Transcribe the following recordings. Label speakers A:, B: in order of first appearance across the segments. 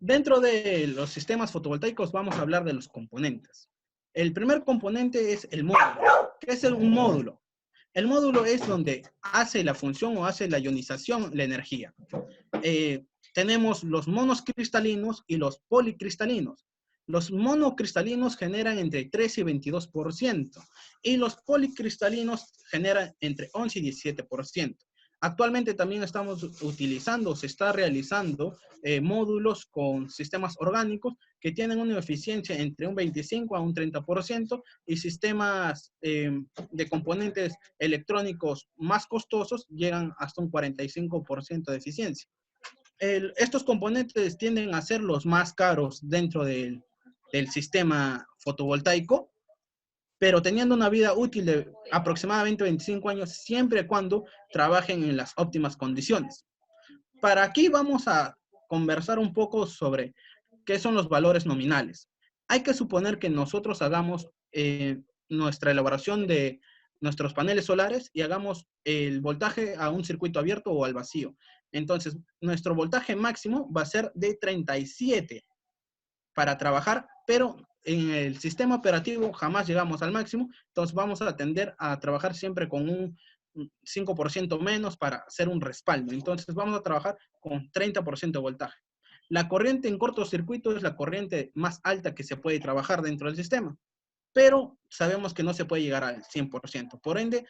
A: Dentro de los sistemas fotovoltaicos vamos a hablar de los componentes. El primer componente es el módulo. ¿Qué es un módulo? El módulo es donde hace la función o hace la ionización la energía. Tenemos los monocristalinos y los policristalinos. Los monocristalinos generan entre 3 y 22% y los policristalinos generan entre 11 y 17%. Actualmente también estamos utilizando, se está realizando módulos con sistemas orgánicos que tienen una eficiencia entre un 25 a un 30% y sistemas de componentes electrónicos más costosos llegan hasta un 45% de eficiencia. Estos componentes tienden a ser los más caros dentro del sistema fotovoltaico, pero teniendo una vida útil de aproximadamente 25 años, siempre y cuando trabajen en las óptimas condiciones. Para aquí vamos a conversar un poco sobre qué son los valores nominales. Hay que suponer que nosotros hagamos nuestra elaboración de nuestros paneles solares y hagamos el voltaje a un circuito abierto o al vacío. Entonces, nuestro voltaje máximo va a ser de 37 para trabajar, pero en el sistema operativo jamás llegamos al máximo, entonces vamos a tender a trabajar siempre con un 5% menos para hacer un respaldo. Entonces vamos a trabajar con 30% de voltaje. La corriente en cortocircuito es la corriente más alta que se puede trabajar dentro del sistema, pero sabemos que no se puede llegar al 100%. Por ende,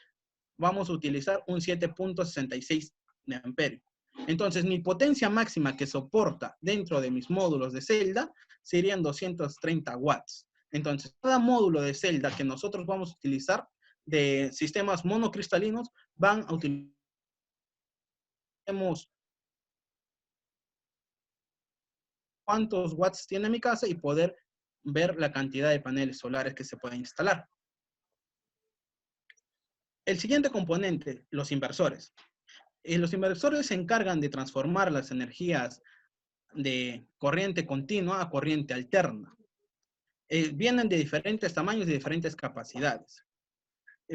A: vamos a utilizar un 7.66 de amperio. Entonces, mi potencia máxima que soporta dentro de mis módulos de celda serían 230 watts. Entonces, cada módulo de celda que nosotros vamos a utilizar de sistemas monocristalinos van a utilizar cuántos watts tiene mi casa y poder ver la cantidad de paneles solares que se pueden instalar. El siguiente componente, los inversores. Los inversores se encargan de transformar las energías de corriente continua a corriente alterna. Vienen de diferentes tamaños y diferentes capacidades.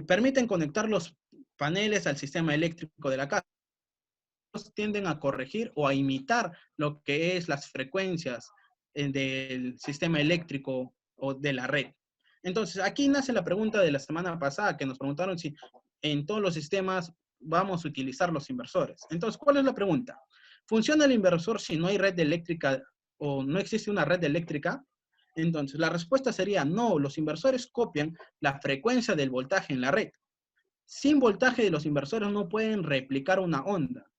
A: Permiten conectar los paneles al sistema eléctrico de la casa. Tienden a corregir o a imitar lo que es las frecuencias del sistema eléctrico o de la red. Entonces, aquí nace la pregunta de la semana pasada que nos preguntaron si en todos los sistemas vamos a utilizar los inversores. Entonces, ¿cuál es la pregunta? ¿Funciona el inversor si no hay red eléctrica o no existe una red eléctrica? Entonces, la respuesta sería no, los inversores copian la frecuencia del voltaje en la red. Sin voltaje, los inversores no pueden replicar una onda.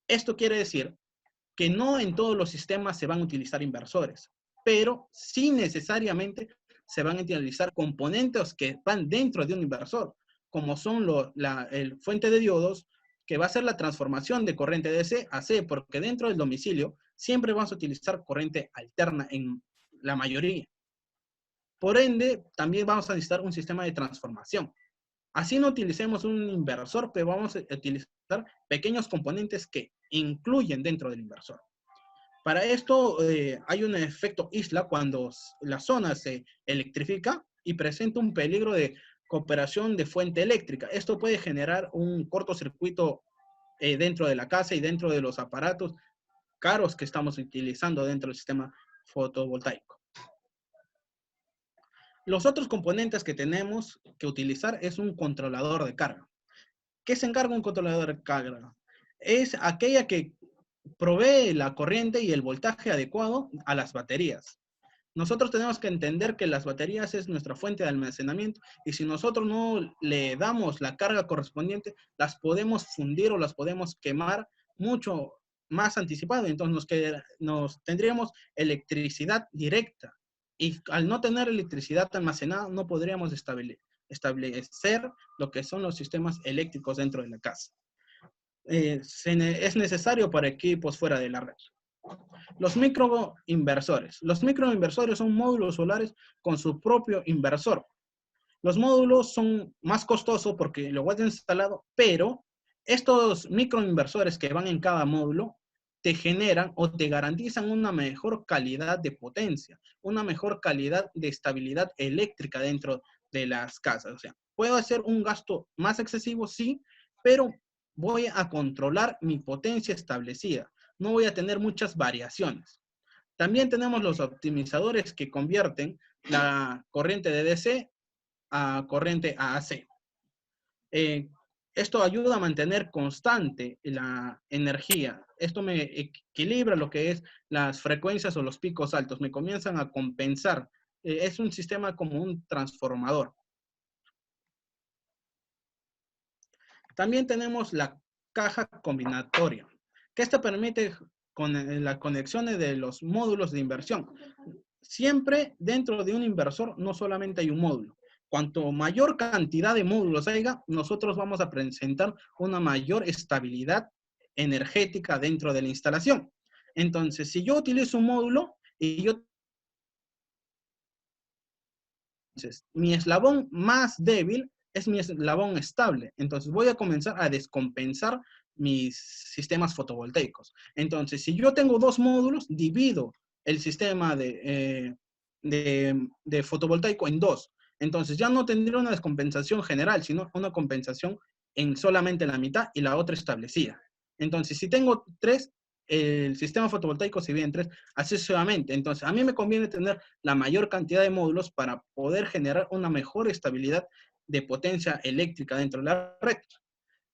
A: Esto quiere decir que no en todos los sistemas se van a utilizar inversores, pero sí necesariamente se van a utilizar componentes que van dentro de un inversor, como son el fuente de diodos, que va a ser la transformación de corriente DC a C, porque dentro del domicilio siempre vamos a utilizar corriente alterna en la mayoría. Por ende, también vamos a necesitar un sistema de transformación. Así no utilicemos un inversor, pero vamos a utilizar pequeños componentes que incluyen dentro del inversor. Para esto hay un efecto isla cuando la zona se electrifica y presenta un peligro de cooperación de fuente eléctrica. Esto puede generar un cortocircuito dentro de la casa y dentro de los aparatos caros que estamos utilizando dentro del sistema fotovoltaico. Los otros componentes que tenemos que utilizar es un controlador de carga. ¿Qué se encarga un controlador de carga? Es aquella que provee la corriente y el voltaje adecuado a las baterías. Nosotros tenemos que entender que las baterías es nuestra fuente de almacenamiento y si nosotros no le damos la carga correspondiente, las podemos fundir o las podemos quemar mucho más anticipado. Entonces tendríamos electricidad directa y al no tener electricidad almacenada no podríamos establecer lo que son los sistemas eléctricos dentro de la casa. Es necesario para equipos fuera de la red. Los microinversores. Los microinversores son módulos solares con su propio inversor. Los módulos son más costosos porque lo vas instalado, pero estos microinversores que van en cada módulo te generan o te garantizan una mejor calidad de potencia, una mejor calidad de estabilidad eléctrica dentro de las casas. O sea, puedo hacer un gasto más excesivo, sí, pero voy a controlar mi potencia establecida. No voy a tener muchas variaciones. También tenemos los optimizadores que convierten la corriente de DC a corriente AC. Esto ayuda a mantener constante la energía. Esto me equilibra lo que es las frecuencias o los picos altos. Me comienzan a compensar. Es un sistema como un transformador. También tenemos la caja combinatoria, que esta permite con las conexiones de los módulos de inversión. Siempre dentro de un inversor no solamente hay un módulo. Cuanto mayor cantidad de módulos haya, nosotros vamos a presentar una mayor estabilidad energética dentro de la instalación. Entonces, si yo utilizo un módulo y yo... Entonces, mi eslabón más débil es mi eslabón estable. Entonces, voy a comenzar a descompensar mis sistemas fotovoltaicos. Entonces, si yo tengo dos módulos, divido el sistema de fotovoltaico en dos. Entonces, ya no tendría una descompensación general, sino una compensación en solamente la mitad y la otra establecida. Entonces, si tengo tres, el sistema fotovoltaico se divide en tres, así sucesivamente. Entonces, a mí me conviene tener la mayor cantidad de módulos para poder generar una mejor estabilidad de potencia eléctrica dentro de la red.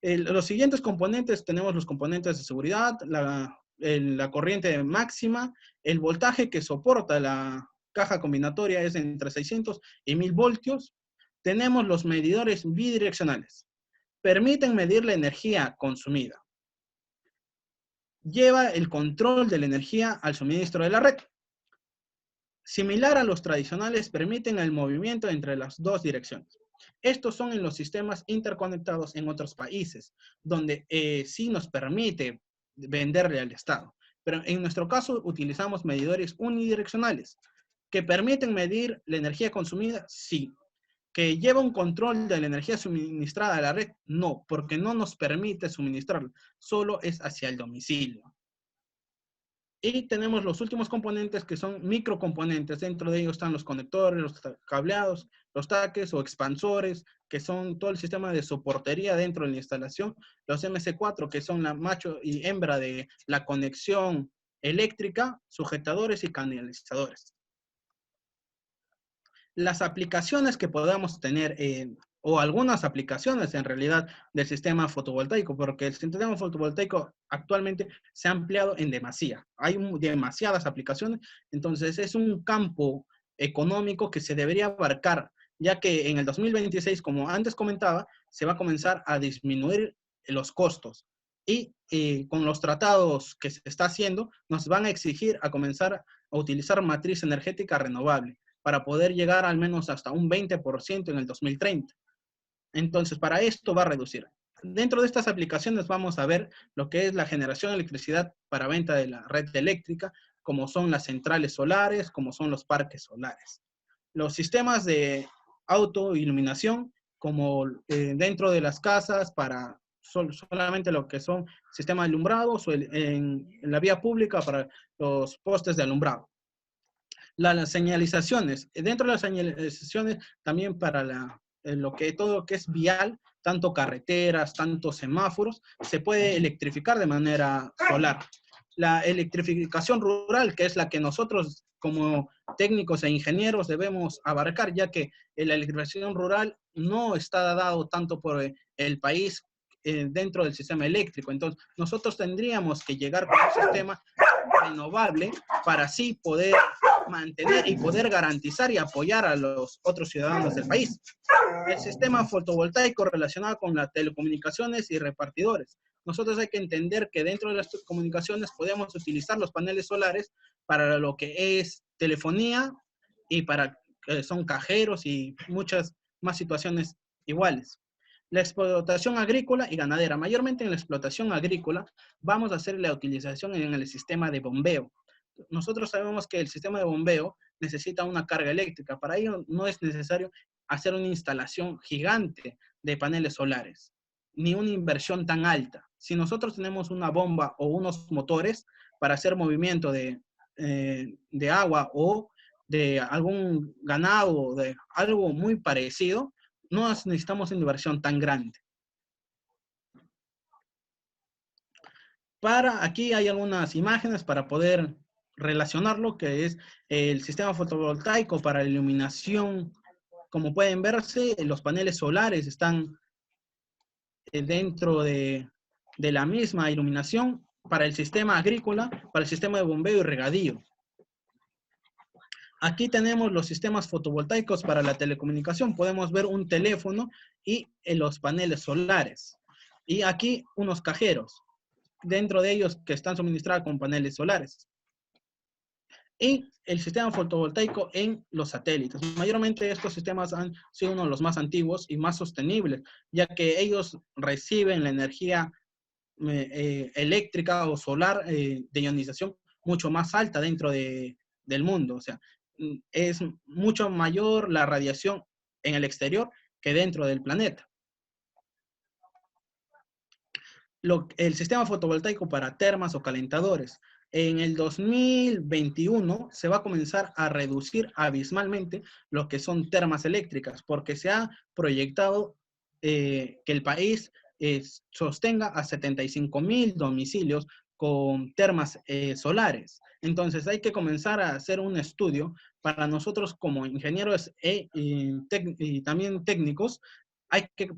A: Los siguientes componentes, tenemos los componentes de seguridad, la corriente máxima, el voltaje que soporta la caja combinatoria es entre 600 y 1000 voltios. Tenemos los medidores bidireccionales. Permiten medir la energía consumida. Lleva el control de la energía al suministro de la red. Similar a los tradicionales, permiten el movimiento entre las dos direcciones. Estos son en los sistemas interconectados en otros países, donde sí nos permite venderle al Estado. Pero en nuestro caso utilizamos medidores unidireccionales, que permiten medir la energía consumida, sí. ¿Que lleva un control de la energía suministrada a la red? No, porque no nos permite suministrarla, solo es hacia el domicilio. Y tenemos los últimos componentes que son microcomponentes. Dentro de ellos están los conectores, los cableados, los taques o expansores, que son todo el sistema de soportería dentro de la instalación. Los MC4, que son la macho y hembra de la conexión eléctrica, sujetadores y canalizadores. Las aplicaciones que podamos tener, o algunas aplicaciones en realidad del sistema fotovoltaico, porque el sistema fotovoltaico actualmente se ha ampliado en demasía. Hay demasiadas aplicaciones, entonces es un campo económico que se debería abarcar, ya que en el 2026, como antes comentaba, se va a comenzar a disminuir los costos. Y con los tratados que se está haciendo, nos van a exigir a comenzar a utilizar matriz energética renovable, para poder llegar al menos hasta un 20% en el 2030. Entonces, para esto va a reducir. Dentro de estas aplicaciones vamos a ver lo que es la generación de electricidad para venta de la red eléctrica, como son las centrales solares, como son los parques solares. Los sistemas de autoiluminación, como dentro de las casas, para solamente lo que son sistemas de alumbrados o en la vía pública para los postes de alumbrado. Las señalizaciones. Dentro de las señalizaciones, también para todo lo que es vial, tanto carreteras, tanto semáforos, se puede electrificar de manera solar. La electrificación rural, que es la que nosotros como técnicos e ingenieros debemos abarcar, ya que la electrificación rural no está dado tanto por el país dentro del sistema eléctrico. Entonces, nosotros tendríamos que llegar con un sistema renovable para así poder mantener y poder garantizar y apoyar a los otros ciudadanos del país. El sistema fotovoltaico relacionado con las telecomunicaciones y repartidores. Nosotros hay que entender que dentro de las comunicaciones podemos utilizar los paneles solares para lo que es telefonía y para son cajeros y muchas más situaciones iguales. La explotación agrícola y ganadera. Mayormente en la explotación agrícola vamos a hacer la utilización en el sistema de bombeo. Nosotros sabemos que el sistema de bombeo necesita una carga eléctrica. Para ello no es necesario hacer una instalación gigante de paneles solares, ni una inversión tan alta. Si nosotros tenemos una bomba o unos motores para hacer movimiento de agua o de algún ganado, de algo muy parecido, no necesitamos una inversión tan grande. Aquí hay algunas imágenes para poder relacionarlo, que es el sistema fotovoltaico para la iluminación. Como pueden verse, los paneles solares están dentro de la misma iluminación para el sistema agrícola, para el sistema de bombeo y regadío. Aquí tenemos los sistemas fotovoltaicos para la telecomunicación. Podemos ver un teléfono y los paneles solares. Y aquí unos cajeros, dentro de ellos que están suministrados con paneles solares. Y el sistema fotovoltaico en los satélites. Mayormente estos sistemas han sido uno de los más antiguos y más sostenibles, ya que ellos reciben la energía eléctrica o solar de ionización mucho más alta dentro del mundo. O sea, es mucho mayor la radiación en el exterior que dentro del planeta. El sistema fotovoltaico para termas o calentadores. En el 2021 se va a comenzar a reducir abismalmente lo que son termas eléctricas, porque se ha proyectado que el país sostenga a 75,000 domicilios con termas solares. Entonces hay que comenzar a hacer un estudio para nosotros como ingenieros y también técnicos,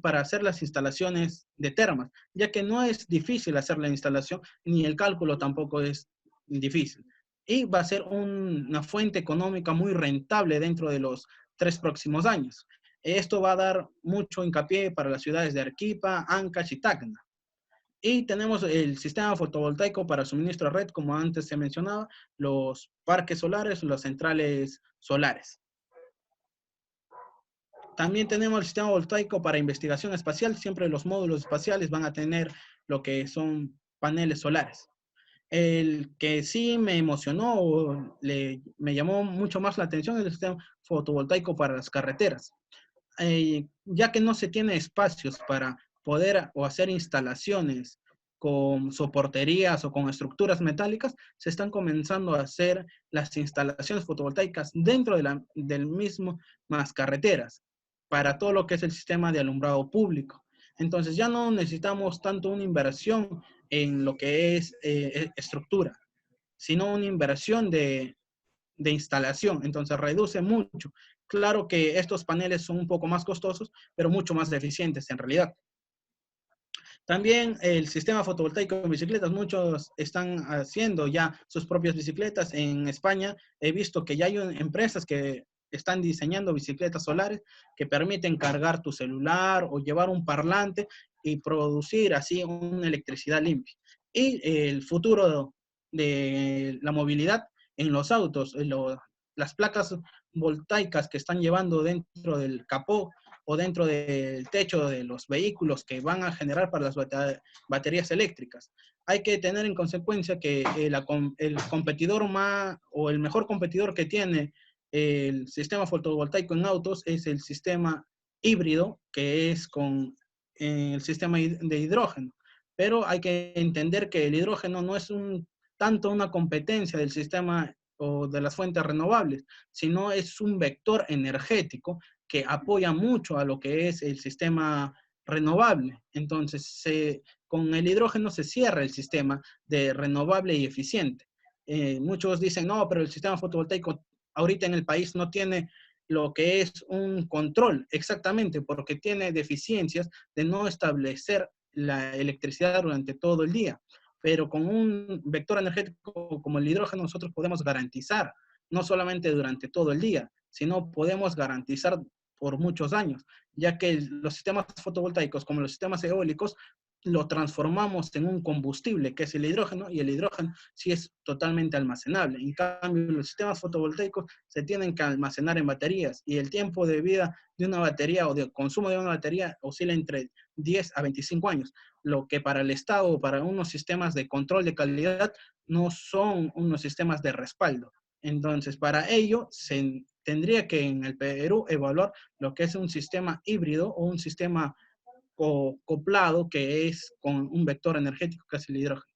A: para hacer las instalaciones de termas, ya que no es difícil hacer la instalación, ni el cálculo tampoco es difícil. Y va a ser una fuente económica muy rentable dentro de los 3 próximos años. Esto va a dar mucho hincapié para las ciudades de Arequipa, Ancash y Tacna. Y tenemos el sistema fotovoltaico para suministro a red, como antes se mencionaba, los parques solares, las centrales solares. También tenemos el sistema voltaico para investigación espacial. Siempre los módulos espaciales van a tener lo que son paneles solares. El que sí me emocionó, me llamó mucho más la atención, es el sistema fotovoltaico para las carreteras. Ya que no se tiene espacios para poder o hacer instalaciones con soporterías o con estructuras metálicas, se están comenzando a hacer las instalaciones fotovoltaicas dentro del mismo más carreteras, para todo lo que es el sistema de alumbrado público. Entonces ya no necesitamos tanto una inversión en lo que es estructura, sino una inversión de instalación. Entonces reduce mucho. Claro que estos paneles son un poco más costosos, pero mucho más eficientes en realidad. También el sistema fotovoltaico en bicicletas, muchos están haciendo ya sus propias bicicletas. En España he visto que ya hay empresas que están diseñando bicicletas solares que permiten cargar tu celular o llevar un parlante y producir así una electricidad limpia. Y el futuro de la movilidad en los autos, las placas voltaicas que están llevando dentro del capó o dentro del techo de los vehículos que van a generar para las baterías eléctricas. Hay que tener en consecuencia que el competidor más o el mejor competidor que tiene el sistema fotovoltaico en autos es el sistema híbrido, que es con el sistema de hidrógeno. Pero hay que entender que el hidrógeno no es tanto una competencia del sistema o de las fuentes renovables, sino es un vector energético que apoya mucho a lo que es el sistema renovable. Entonces, con el hidrógeno se cierra el sistema de renovable y eficiente. Muchos dicen, no, pero el sistema fotovoltaico ahorita en el país no tiene lo que es un control, exactamente, porque tiene deficiencias de no establecer la electricidad durante todo el día. Pero con un vector energético como el hidrógeno nosotros podemos garantizar, no solamente durante todo el día, sino podemos garantizar por muchos años, ya que los sistemas fotovoltaicos como los sistemas eólicos lo transformamos en un combustible que es el hidrógeno, y el hidrógeno sí es totalmente almacenable. En cambio, los sistemas fotovoltaicos se tienen que almacenar en baterías, y el tiempo de vida de una batería o de consumo de una batería oscila entre 10 a 25 años, lo que para el Estado o para unos sistemas de control de calidad no son unos sistemas de respaldo. Entonces, para ello, se tendría que en el Perú evaluar lo que es un sistema híbrido o un sistema acoplado que es con un vector energético que es el hidrógeno.